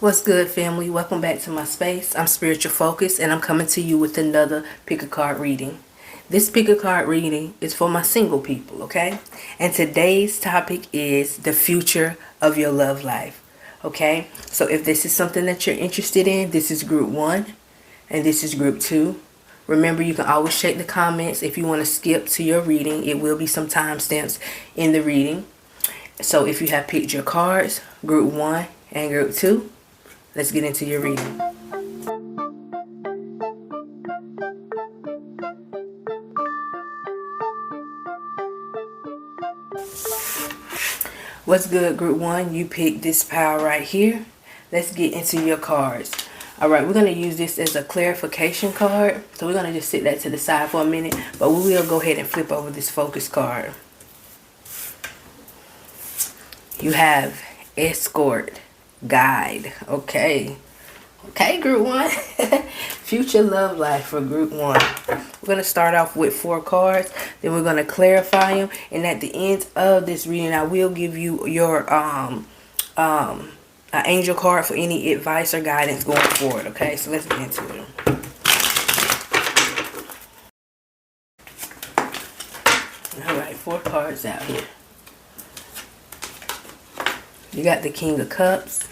What's good, family? Welcome back to my space. I'm Spiritual Focus, and I'm coming to you with another Pickacard reading. This Pickacard reading is for my single people, okay? And today's topic is the future of your love life, okay? So if this is something that you're interested in, this is group 1, and this is group 2. Remember, you can always check the comments if you want to skip to your reading. It will be some timestamps in the reading. So if you have picked your cards, group 1 and group 2, let's get into your reading. What's good, group 1? You picked this pile right here. Let's get into your cards. Alright, we're going to use this as a clarification card. So we're going to just sit that to the side for a minute. But we will go ahead and flip over this focus card. You have escort, guide. Okay, group 1. Future love life for group 1. We're going to start off with 4 cards. Then we're going to clarify them. And at the end of this reading, I will give you your angel card for any advice or guidance going forward. Okay, so let's get into it. Alright, 4 cards out here. You got the King of Cups,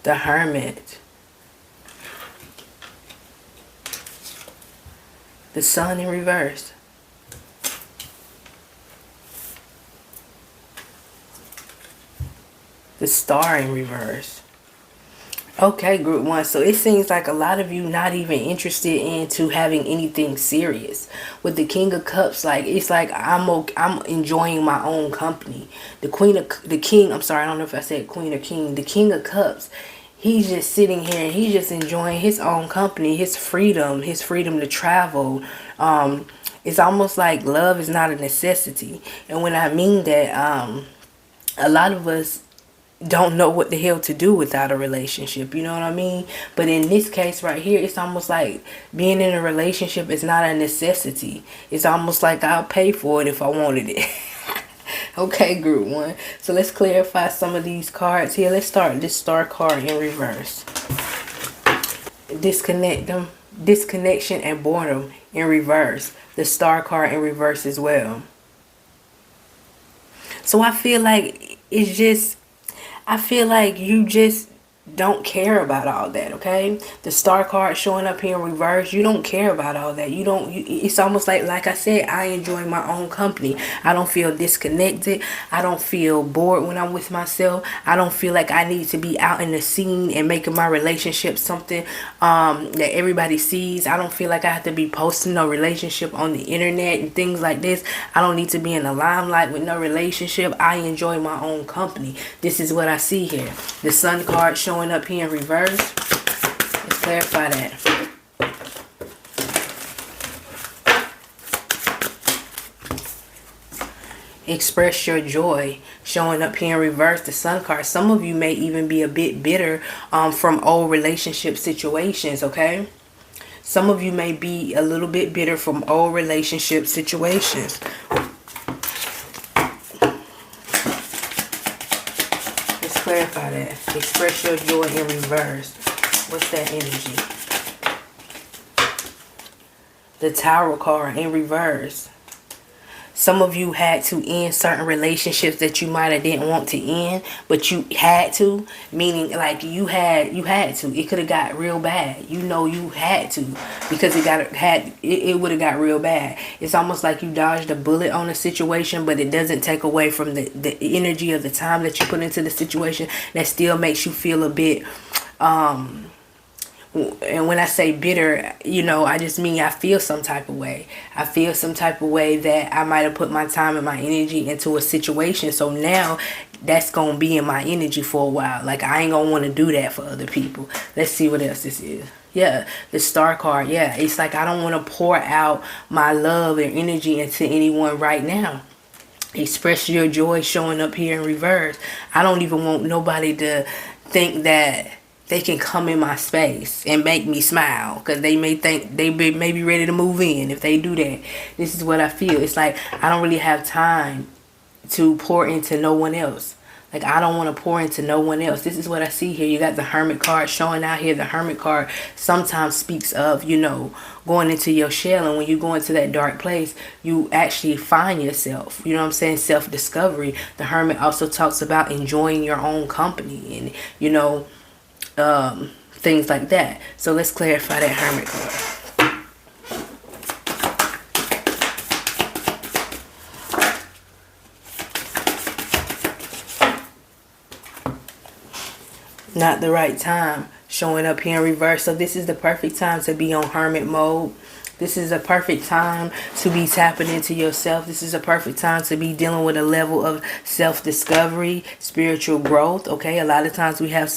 the Hermit, the Sun in reverse, the Star in reverse. Okay, group 1. So it seems like a lot of you not even interested into having anything serious. With the King of Cups, like it's like I'm enjoying my own company. The King, I'm sorry, I don't know if I said Queen or King. The King of Cups, he's just sitting here and he's just enjoying his own company, his freedom to travel. It's almost like love is not a necessity. And when I mean that, a lot of us don't know what the hell to do without a relationship, you know what I mean? But in this case right here, it's almost like being in a relationship is not a necessity. It's almost like I'll pay for it if I wanted it. Okay, group 1. So let's clarify some of these cards here. Let's start this Star card in reverse. Disconnection and boredom in reverse. The Star card in reverse as well. So I feel like you just don't care about all that, okay? The Star card showing up here in reverse, you don't care about all that. It's almost like I said, I enjoy my own company. I don't feel disconnected. I don't feel bored when I'm with myself. I don't feel like I need to be out in the scene and making my relationship something that everybody sees. I don't feel like I have to be posting no relationship on the internet and things like this. I don't need to be in the limelight with no relationship. I enjoy my own company. This is what I see here. The Sun card showing up here in reverse. Let's clarify that. Express your joy showing up here in reverse. The Sun card. Some of you may even be a bit bitter from old relationship situations, okay? Some of you may be a little bit bitter from old relationship situations. Clarify that. Express your joy in reverse. What's that energy? The Tower card in reverse. Some of you had to end certain relationships that you might have didn't want to end, but you had to, meaning like you had to. It could have got real bad. You know you had to, because it would have got real bad. It's almost like you dodged a bullet on a situation, but it doesn't take away from the energy of the time that you put into the situation. That still makes you feel a bit and when I say bitter, you know, I just mean I feel some type of way. I feel some type of way that I might have put my time and my energy into a situation. So now that's going to be in my energy for a while. Like, I ain't going to want to do that for other people. Let's see what else this is. Yeah, the Star card. Yeah, it's like I don't want to pour out my love and energy into anyone right now. Express your joy showing up here in reverse. I don't even want nobody to think that they can come in my space and make me smile, because they may think they may be ready to move in. If they do that, this is what I feel. It's like I don't really have time to pour into no one else. Like, I don't want to pour into no one else. This is what I see here. You got the Hermit card showing out here. The Hermit card sometimes speaks of, going into your shell. And when you go into that dark place, you actually find yourself. You know what I'm saying? Self-discovery. The Hermit also talks about enjoying your own company and, things like that. So let's clarify that Hermit card. Not the right time, showing up here in reverse. So this is the perfect time to be on hermit mode. This is a perfect time to be tapping into yourself. This is a perfect time to be dealing with a level of self-discovery, spiritual growth. Okay, a lot of times we have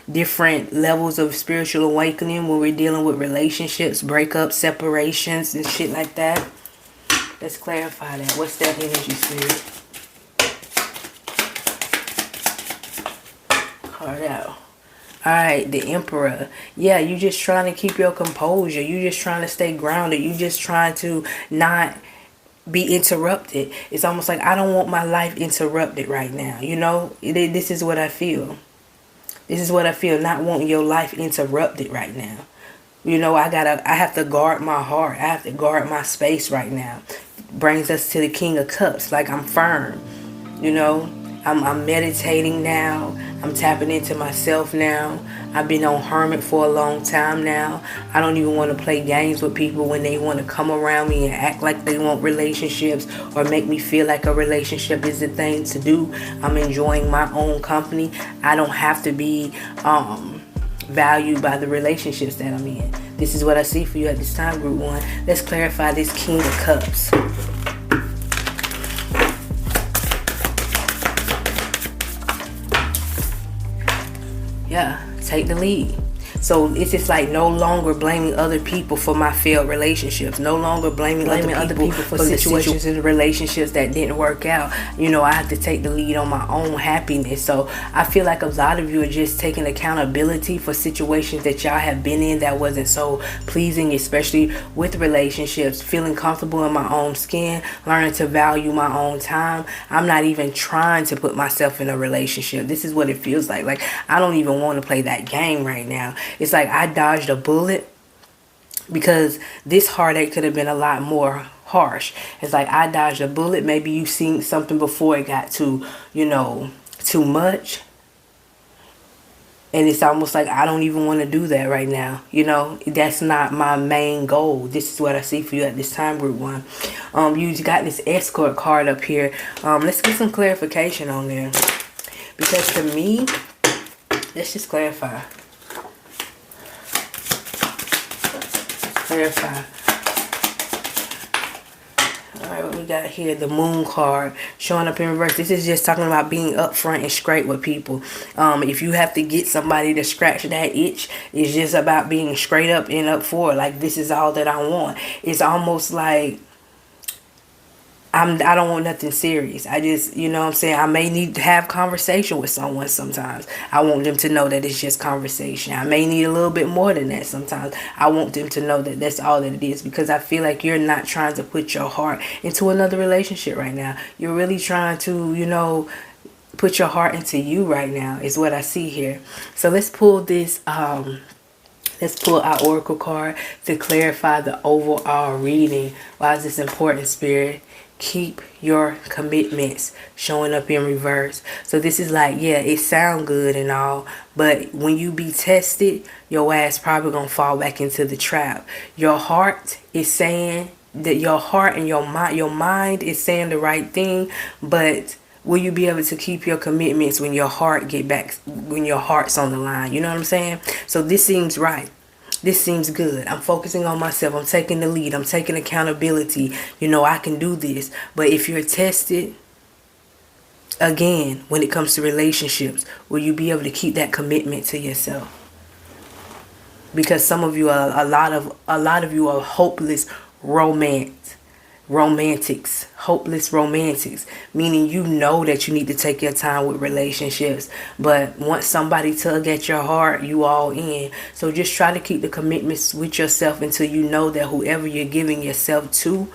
different levels of spiritual awakening when we're dealing with relationships, breakups, separations, and shit like that. Let's clarify that. What's that energy, spirit? Card out. Alright, the Emperor. Yeah, you just trying to keep your composure. You just trying to stay grounded. You just trying to not be interrupted. It's almost like I don't want my life interrupted right now. This is what I feel. This is what I feel, not wanting your life interrupted right now. I have to guard my heart. I have to guard my space right now. Brings us to the King of Cups. Like, I'm firm. I'm meditating now. I'm tapping into myself now. I've been on hermit for a long time now. I don't even want to play games with people when they want to come around me and act like they want relationships or make me feel like a relationship is the thing to do. I'm enjoying my own company. I don't have to be valued by the relationships that I'm in. This is what I see for you at this time, Group 1. Let's clarify this King of Cups. Yeah, take the lead. So it's just like no longer blaming other people for my failed relationships. No longer blaming other people for situations in relationships that didn't work out. I have to take the lead on my own happiness. So I feel like a lot of you are just taking accountability for situations that y'all have been in that wasn't so pleasing, especially with relationships. Feeling comfortable in my own skin, learning to value my own time. I'm not even trying to put myself in a relationship. This is what it feels like. Like, I don't even want to play that game right now. It's like I dodged a bullet because this heartache could have been a lot more harsh. It's like I dodged a bullet. Maybe you seen something before it got too much. And it's almost like I don't even want to do that right now. That's not my main goal. This is what I see for you at this time, Group 1. You got this escort card up here. Let's get some clarification on there. Because to me, let's just clarify. Clarify. Alright, what we got here? The Moon card showing up in reverse. This is just talking about being upfront and straight with people. If you have to get somebody to scratch that itch, it's just about being straight up and up for it. Like, this is all that I want. It's almost like I don't want nothing serious. I just, I may need to have conversation with someone sometimes. I want them to know that it's just conversation. I may need a little bit more than that sometimes. I want them to know that that's all that it is, because I feel like you're not trying to put your heart into another relationship right now. You're really trying to, put your heart into you right now is what I see here. So let's pull this, let's pull our Oracle card to clarify the overall reading. Why is this important, Spirit? Keep your commitments, showing up in reverse. So this is like, yeah, it sound good and all, but when you be tested, your ass probably gonna fall back into the trap. Your heart is saying that your heart and your mind is saying the right thing, but will you be able to keep your commitments when your heart's on the line? You know what I'm saying? So this seems right. This seems good. I'm focusing on myself. I'm taking the lead. I'm taking accountability. I can do this. But if you're tested, again, when it comes to relationships, will you be able to keep that commitment to yourself? Because some of you are, a lot of you are hopeless hopeless romantics, meaning that you need to take your time with relationships, but once somebody tug at your heart, you all in. So just try to keep the commitments with yourself until you know that whoever you're giving yourself to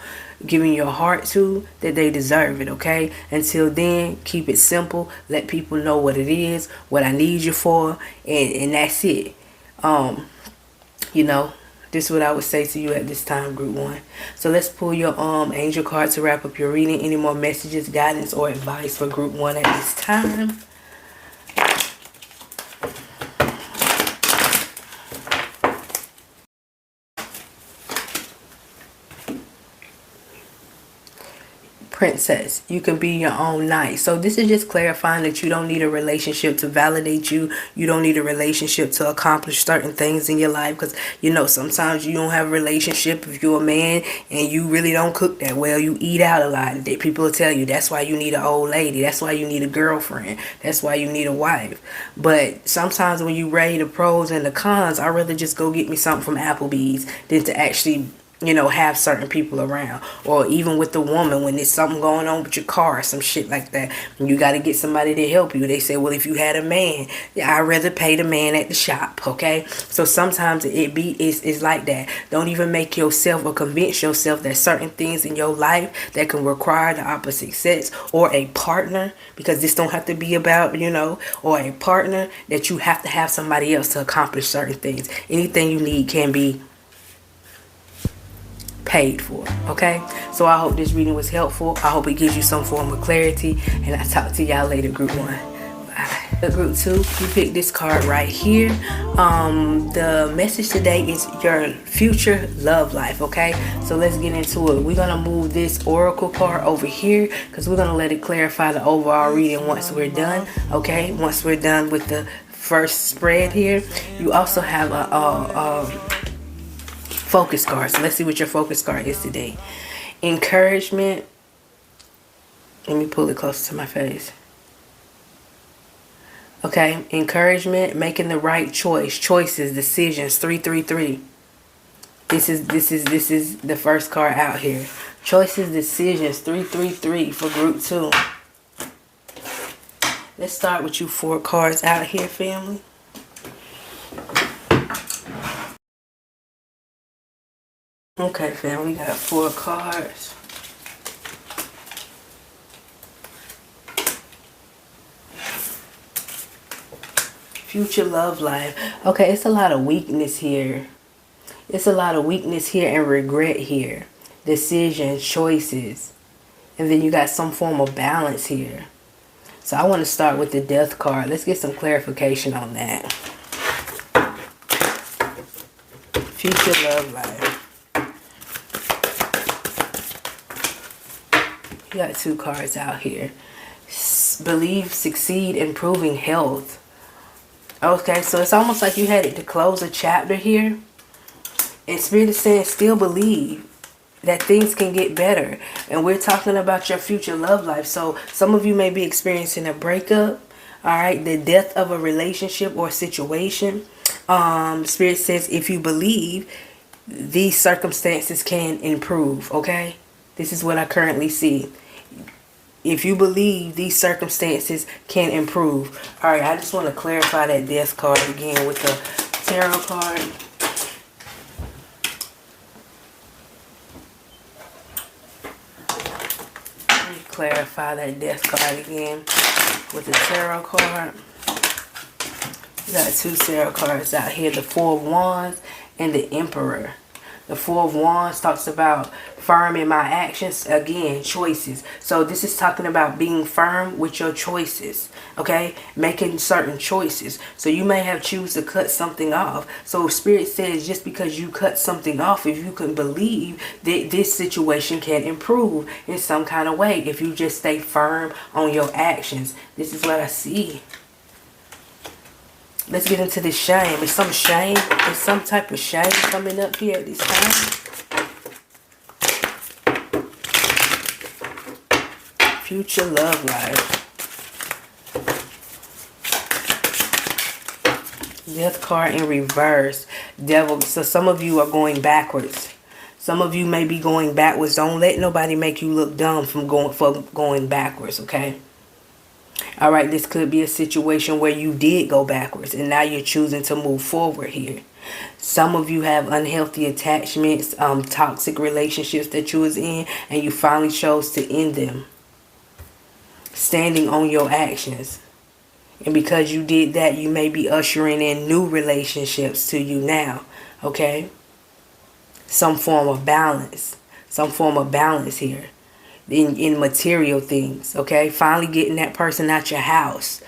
giving your heart to, that they deserve it, okay? Until then, keep it simple. Let people know what it is, what I need you for, and that's it. You know, this is what I would say to you at this time, Group 1. So let's pull your angel card to wrap up your reading. Any more messages, guidance, or advice for Group 1 at this time? Princess, you can be your own knight. So this is just clarifying that you don't need a relationship to validate you. You don't need a relationship to accomplish certain things in your life, because you know sometimes you don't have a relationship if you're a man and you really don't cook that well. You eat out a lot. People will tell you that's why you need an old lady. That's why you need a girlfriend. That's why you need a wife. But sometimes when you weigh the pros and the cons, I'd rather just go get me something from Applebee's than to actually, you know, have certain people around. Or even with the woman, when there's something going on with your car or some shit like that, and you got to get somebody to help you. They say, well, if you had a man, I'd rather pay the man at the shop, okay? So sometimes it's like that. Don't even make yourself or convince yourself that certain things in your life that can require the opposite sex or a partner, because this don't have to be about, you know, or a partner, that you have to have somebody else to accomplish certain things. Anything you need can be paid for, okay? So I hope this reading was helpful. I hope it gives you some form of clarity, and I'll talk to y'all later, Group 1. Bye. Group 2, you pick this card right here. The message today is your future love life, okay? So let's get into it. We're gonna move this oracle card over here because we're gonna let it clarify the overall reading once we're done, okay? Once we're done with the first spread here. You also have a focus card. So let's see what your focus card is today. Encouragement. Let me pull it closer to my face. Okay, encouragement, making the right choice, choices, decisions. 333. This is the first card out here. Choices, decisions. 333 for Group 2. Let's start with you 4 cards out here, family. Okay, fam, we got 4 cards. Future love life. Okay, it's a lot of weakness here. It's a lot of weakness here and regret here. Decisions, choices. And then you got some form of balance here. So I want to start with the death card. Let's get some clarification on that. Future love life. You got 2 cards out here. Believe, succeed, improving health. Okay, so it's almost like you had it to close a chapter here. And Spirit is saying still believe that things can get better. And we're talking about your future love life. So some of you may be experiencing a breakup. Alright, the death of a relationship or situation. Spirit says if you believe, these circumstances can improve. Okay, this is what I currently see. If you believe, these circumstances can improve. Alright, I just want to clarify that death card again with the tarot card. Let me clarify that death card again with the tarot card. We got 2 tarot cards out here. The 4 of Wands and the Emperor. The 4 of Wands talks about firm in my actions. Again, choices. So this is talking about being firm with your choices. Okay? Making certain choices. So you may have choose to cut something off. So Spirit says just because you cut something off, if you can believe that this situation can improve in some kind of way. If you just stay firm on your actions. This is what I see. Let's get into this shame. There's some shame. There's some type of shame coming up here at this time. Future love life. Death card in reverse. Devil. So some of you are going backwards. Some of you may be going backwards. Don't let nobody make you look dumb from going backwards, okay? Alright, this could be a situation where you did go backwards and now you're choosing to move forward here. Some of you have unhealthy attachments, toxic relationships that you was in, and you finally chose to end them, standing on your actions. And because you did that, you may be ushering in new relationships to you now. Okay? Some form of balance. Some form of balance here. In material things. Okay? Finally getting that person out your house.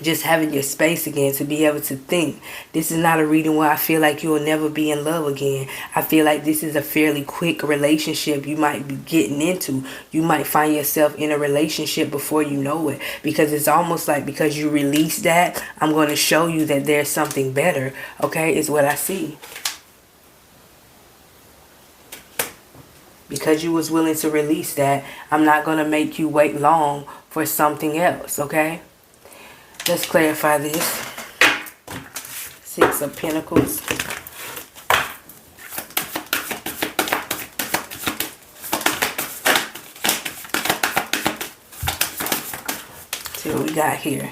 Just having your space again to be able to think. This is not a reading where I feel like you will never be in love again. I feel like this is a fairly quick relationship you might be getting into. You might find yourself in a relationship before you know it. Because it's almost like because you release that, I'm going to show you that there's something better. Okay, is what I see. Because you was willing to release that, I'm not going to make you wait long for something else. Okay? Let's clarify this. Six of Pentacles. See what we got here.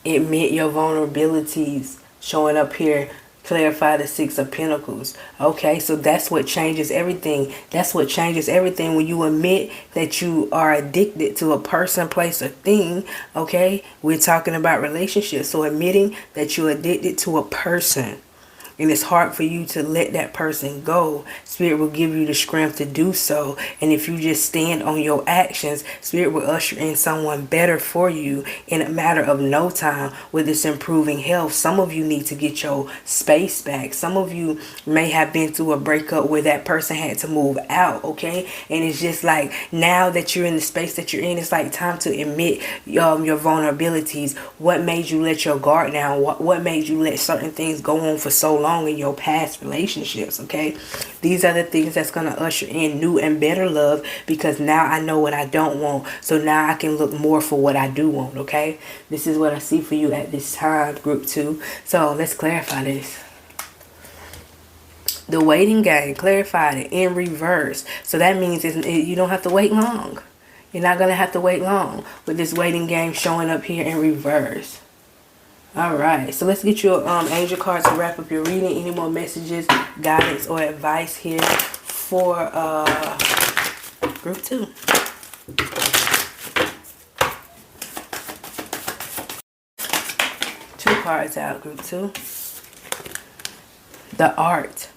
Admit your vulnerabilities. Showing up here. Clarify the Six of Pentacles. Okay, so that's what changes everything. That's what changes everything when you admit that you are addicted to a person, place, or thing. Okay, we're talking about relationships. So admitting that you're addicted to a person, and it's hard for you to let that person go, Spirit will give you the strength to do so. And if you just stand on your actions, Spirit will usher in someone better for you in a matter of no time with this improving health. Some of you need to get your space back. Some of you may have been through a breakup where that person had to move out, okay? And it's just like now that you're in the space that you're in, it's like time to admit your vulnerabilities. What made you let your guard down? What made you let certain things go on for so long in your past relationships? Okay, these are the things that's going to usher in new and better love, because now I know what I don't want, so now I can look more for what I do want. Okay, this is what I see for you at this time, group 2. So let's clarify this. The waiting game, clarified it in reverse. So that means you don't have to wait long. You're not going to have to wait long with this waiting game showing up here in reverse. Alright, so let's get your angel card to wrap up your reading. Any more messages, guidance, or advice here for group 2? Two cards out, group 2. The art.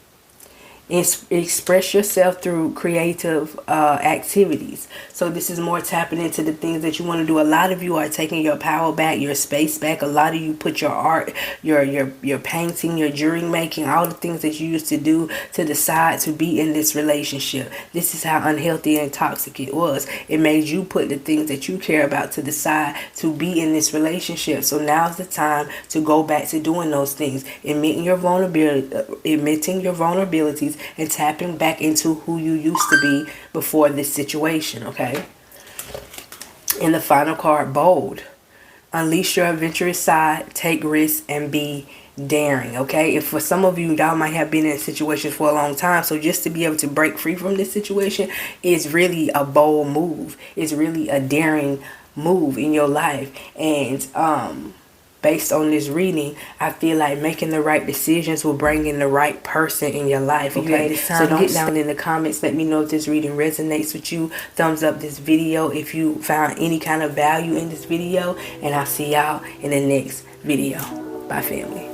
Express yourself through creative activities. So this is more tapping into the things that you want to do. A lot of you are taking your power back, your space back. A lot of you put your art, your painting, your jewelry making, all the things that you used to do to the side to be in this relationship. This is how unhealthy and toxic it was. It made you put the things that you care about to the side to be in this relationship. So now's the time to go back to doing those things, admitting your vulnerabilities, and tapping back into who you used to be before this situation. Okay, and the final card, bold. Unleash your adventurous side, take risks, and be daring. Okay, if for some of you, y'all might have been in situations for a long time, so just to be able to break free from this situation is really a bold move. It's really a daring move in your life. And based on this reading, I feel like making the right decisions will bring in the right person in your life. Okay, so don't get down in the comments. Let me know if this reading resonates with you. Thumbs up this video if you found any kind of value in this video. And I'll see y'all in the next video. Bye, family.